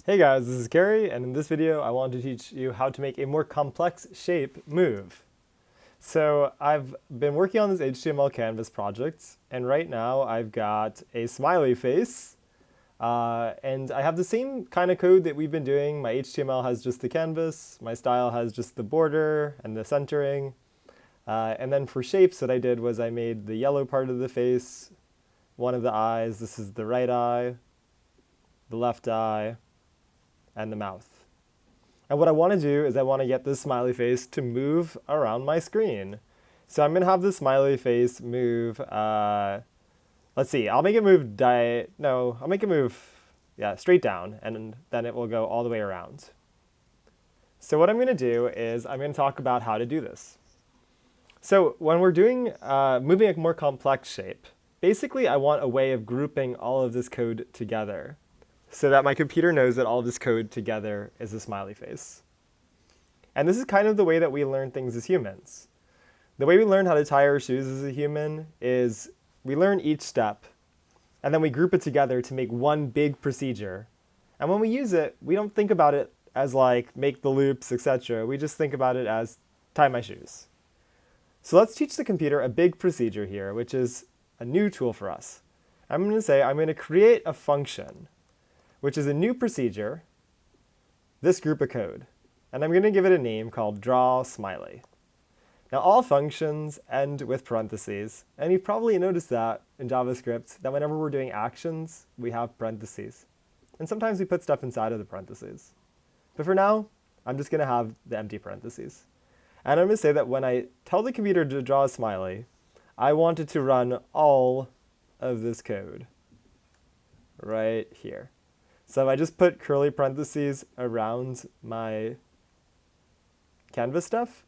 Hey guys, this is Gary, and in this video I want to teach you how to make a more complex shape move. So I've been working on this HTML canvas project, and right now I've got a smiley face, and I have the same kind of code that we've been doing. My HTML has just the canvas, my style has just the border and the centering, and then for shapes what I did was I made the yellow part of the face, one of the eyes, this is the right eye, the left eye, and the mouth. And what I want to do is I want to get this smiley face to move around my screen. So I'm going to have this smiley face move, let's see, I'll make it move, straight down, and then it will go all the way around. So what I'm going to do is I'm going to talk about how to do this. So when we're doing, moving a more complex shape, basically I want a way of grouping all of this code together, so that my computer knows that all of this code together is a smiley face. And this is kind of the way that we learn things as humans. The way we learn how to tie our shoes as a human is we learn each step, and then we group it together to make one big procedure. And when we use it, we don't think about it as like make the loops, etc. We just think about it as tie my shoes. So let's teach the computer a big procedure here, which is a new tool for us. I'm going to say I'm going to create a function, which is a new procedure, this group of code. And I'm going to give it a name called drawSmiley. Now all functions end with parentheses, and you've probably noticed that in JavaScript, that whenever we're doing actions, we have parentheses. And sometimes we put stuff inside of the parentheses. But for now, I'm just going to have the empty parentheses. And I'm going to say that when I tell the computer to draw a smiley, I want it to run all of this code right here. So I just put curly parentheses around my canvas stuff.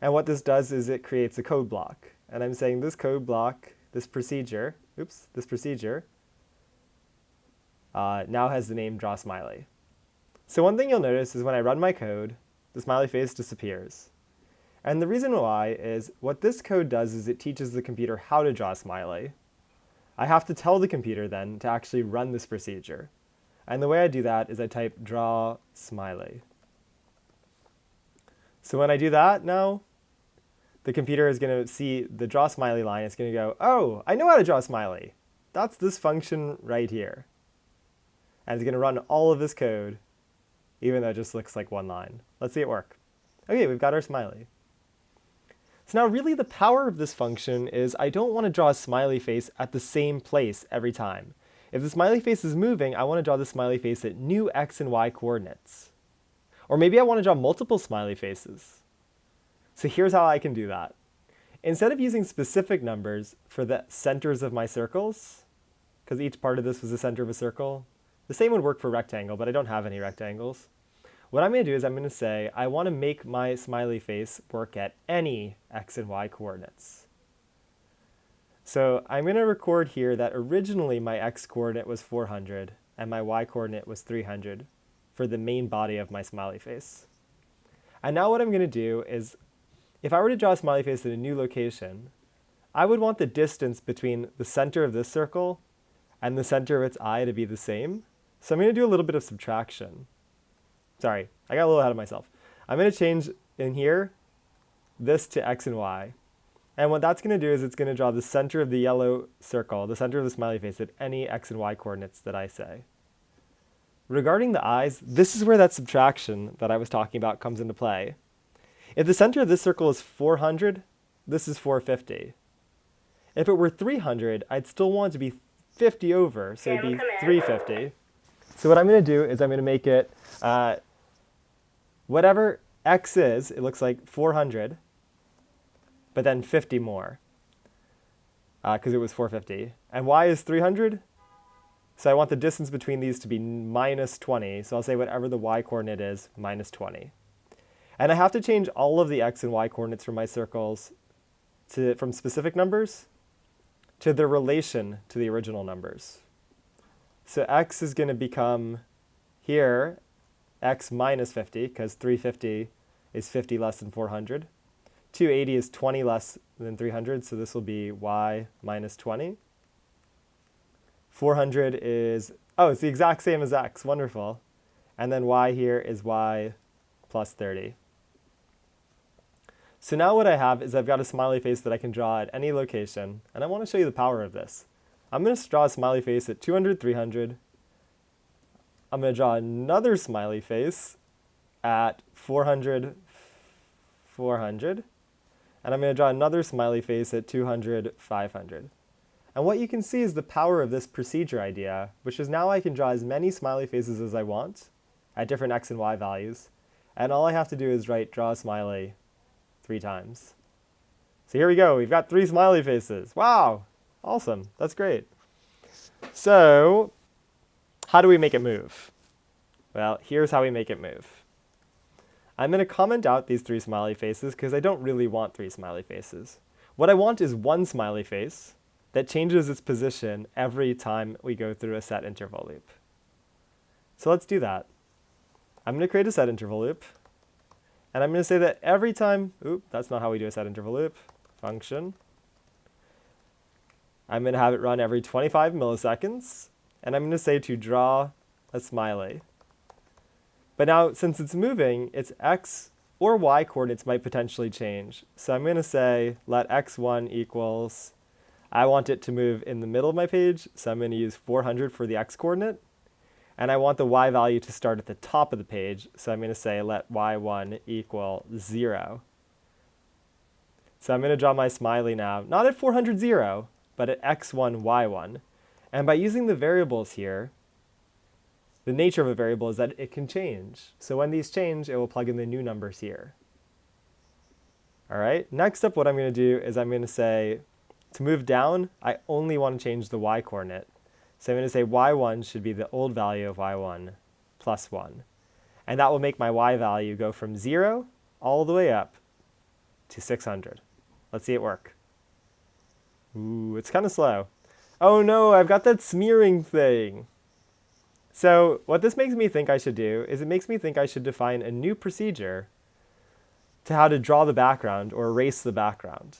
And what this does is it creates a code block. And I'm saying this code block, this procedure, now has the name drawSmiley. So one thing you'll notice is when I run my code, the smiley face disappears. And the reason why is what this code does is it teaches the computer how to draw a smiley. I have to tell the computer then to actually run this procedure. And the way I do that is I type drawSmiley. So when I do that now, the computer is going to see the drawSmiley line. It's going to go, oh, I know how to draw a smiley. That's this function right here. And it's going to run all of this code, even though it just looks like one line. Let's see it work. Okay, we've got our smiley. So now really the power of this function is I don't want to draw a smiley face at the same place every time. If the smiley face is moving, I want to draw the smiley face at new x and y coordinates. Or maybe I want to draw multiple smiley faces. So here's how I can do that. Instead of using specific numbers for the centers of my circles, because each part of this was the center of a circle, the same would work for rectangle, but I don't have any rectangles. What I'm going to do is I'm going to say I want to make my smiley face work at any x and y coordinates. So I'm going to record here that originally my x coordinate was 400 and my y coordinate was 300 for the main body of my smiley face. And now what I'm going to do is, if I were to draw a smiley face at a new location, I would want the distance between the center of this circle and the center of its eye to be the same. So I'm going to do a little bit of subtraction. Sorry, I got a little ahead of myself. I'm going to change in here this to x and y. And what that's going to do is it's going to draw the center of the yellow circle, the center of the smiley face, at any x and y coordinates that I say. Regarding the eyes, this is where that subtraction that I was talking about comes into play. If the center of this circle is 400, this is 450. If it were 300, I'd still want it to be 50 over, so it'd be 350. So what I'm going to do is I'm going to make it whatever x is, it looks like 400, but then 50 more, because it was 450. And y is 300, so I want the distance between these to be minus 20, so I'll say whatever the y coordinate is, minus 20. And I have to change all of the x and y coordinates for my circles from specific numbers to their relation to the original numbers. So x is going to become here x minus 50, because 350 is 50 less than 400. 280 is 20 less than 300, so this will be y minus 20. 400 is, oh, it's the exact same as x, wonderful. And then y here is y plus 30. So now what I have is I've got a smiley face that I can draw at any location, and I want to show you the power of this. I'm going to draw a smiley face at 200, 300. I'm going to draw another smiley face at 400, 400. And I'm going to draw another smiley face at 200, 500. And what you can see is the power of this procedure idea, which is now I can draw as many smiley faces as I want at different x and y values. And all I have to do is write draw a smiley 3 times. So here we go. We've got 3 smiley faces. Wow. Awesome. That's great. So how do we make it move? Well, here's how we make it move. I'm going to comment out these 3 smiley faces because I don't really want 3 smiley faces. What I want is 1 smiley face that changes its position every time we go through a set interval loop. So let's do that. I'm going to create a set interval loop. And I'm going to say that every time, that's not how we do a set interval loop, function. I'm going to have it run every 25 milliseconds. And I'm going to say to draw a smiley. But now, since it's moving, its x or y coordinates might potentially change. So I'm going to say let x1 equals, I want it to move in the middle of my page, so I'm going to use 400 for the x coordinate. And I want the y value to start at the top of the page, so I'm going to say let y1 equal 0. So I'm going to draw my smiley now, not at 400, 0, but at x1, y1. And by using the variables here, the nature of a variable is that it can change. So when these change, it will plug in the new numbers here. All right, next up what I'm going to do is I'm going to say, to move down, I only want to change the y coordinate. So I'm going to say y1 should be the old value of y1 plus 1. And that will make my y value go from 0 all the way up to 600. Let's see it work. Ooh, it's kind of slow. Oh no, I've got that smearing thing. So what this makes me think I should do is it makes me think I should define a new procedure to how to draw the background or erase the background.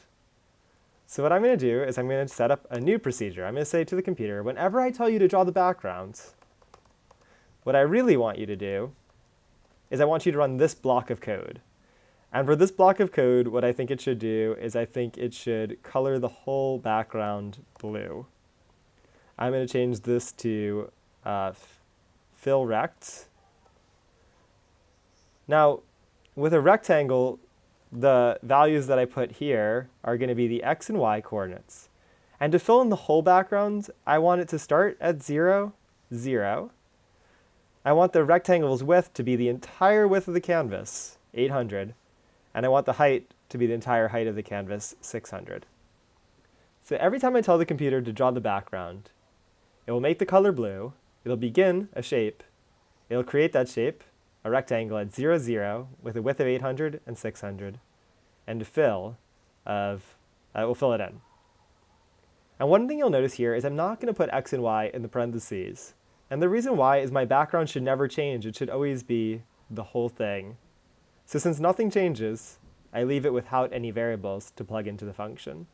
So what I'm going to do is I'm going to set up a new procedure. I'm going to say to the computer, whenever I tell you to draw the background, what I really want you to do is I want you to run this block of code. And for this block of code, what I think it should do is I think it should color the whole background blue. I'm going to change this to fill rect. Now, with a rectangle, the values that I put here are going to be the x and y coordinates. And to fill in the whole background, I want it to start at 0, 0. I want the rectangle's width to be the entire width of the canvas, 800. And I want the height to be the entire height of the canvas, 600. So every time I tell the computer to draw the background, it will make the color blue, it'll begin a shape, it'll create that shape, a rectangle at 0, 0 with a width of 800 and 600, and a fill of, we'll fill it in. And one thing you'll notice here is I'm not going to put x and y in the parentheses. And the reason why is my background should never change. It should always be the whole thing. So since nothing changes, I leave it without any variables to plug into the function.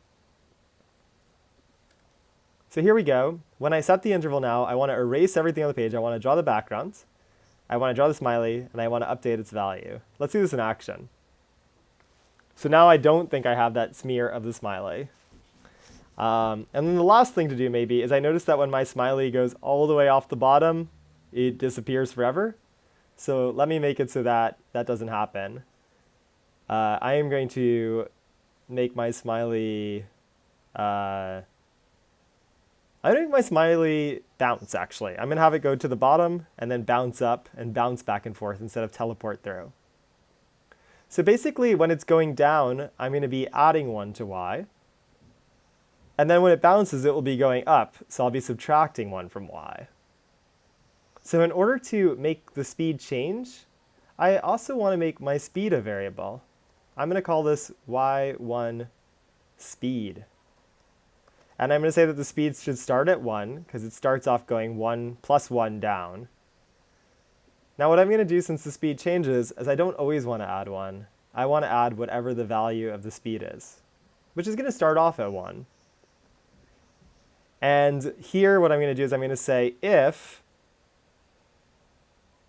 So here we go. When I set the interval now, I want to erase everything on the page. I want to draw the background. I want to draw the smiley, and I want to update its value. Let's do this in action. So now I don't think I have that smear of the smiley. And then the last thing to do maybe is I notice that when my smiley goes all the way off the bottom, it disappears forever. So let me make it so that that doesn't happen. I am going to make my smiley, I'm going to make my smiley bounce, actually. I'm going to have it go to the bottom and then bounce up and bounce back and forth instead of teleport through. So basically, when it's going down, I'm going to be adding 1 to y. And then when it bounces, it will be going up, so I'll be subtracting 1 from y. So in order to make the speed change, I also want to make my speed a variable. I'm going to call this y1 speed. And I'm going to say that the speed should start at 1, because it starts off going 1 plus 1 down. Now what I'm going to do since the speed changes is I don't always want to add 1. I want to add whatever the value of the speed is, which is going to start off at 1. And here what I'm going to do is I'm going to say if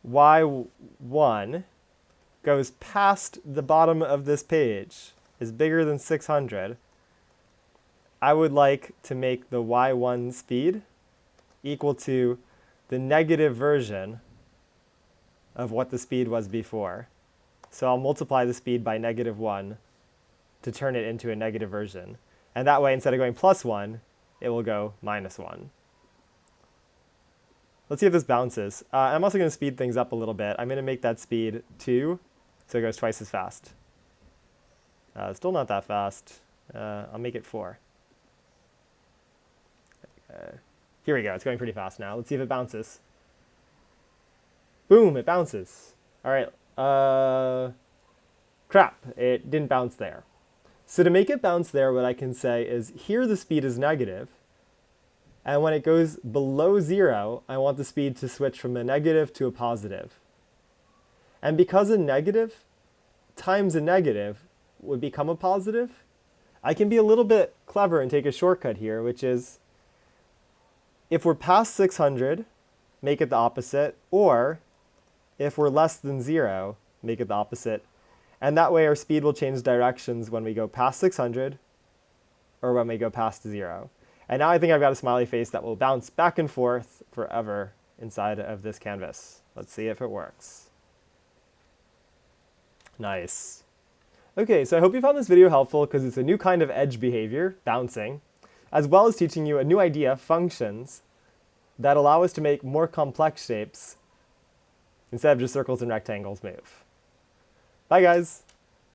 y1 goes past the bottom of this page, is bigger than 600, I would like to make the y1 speed equal to the negative version of what the speed was before. So I'll multiply the speed by -1 to turn it into a negative version. And that way, instead of going +1, it will go -1. Let's see if this bounces. I'm also going to speed things up a little bit. I'm going to make that speed 2, so it goes twice as fast. Still not that fast. I'll make it 4. Here we go. It's going pretty fast now. Let's see if it bounces. Boom, it bounces. All right. Crap, it didn't bounce there. So to make it bounce there, what I can say is here the speed is negative. And when it goes below 0, I want the speed to switch from a negative to a positive. And because a negative times a negative would become a positive, I can be a little bit clever and take a shortcut here, which is if we're past 600, make it the opposite, or if we're less than 0, make it the opposite. And that way our speed will change directions when we go past 600 or when we go past 0. And now I think I've got a smiley face that will bounce back and forth forever inside of this canvas. Let's see if it works. Nice. Okay, so I hope you found this video helpful because it's a new kind of edge behavior, bouncing, as well as teaching you a new idea, functions, that allow us to make more complex shapes instead of just circles and rectangles move. Bye, guys.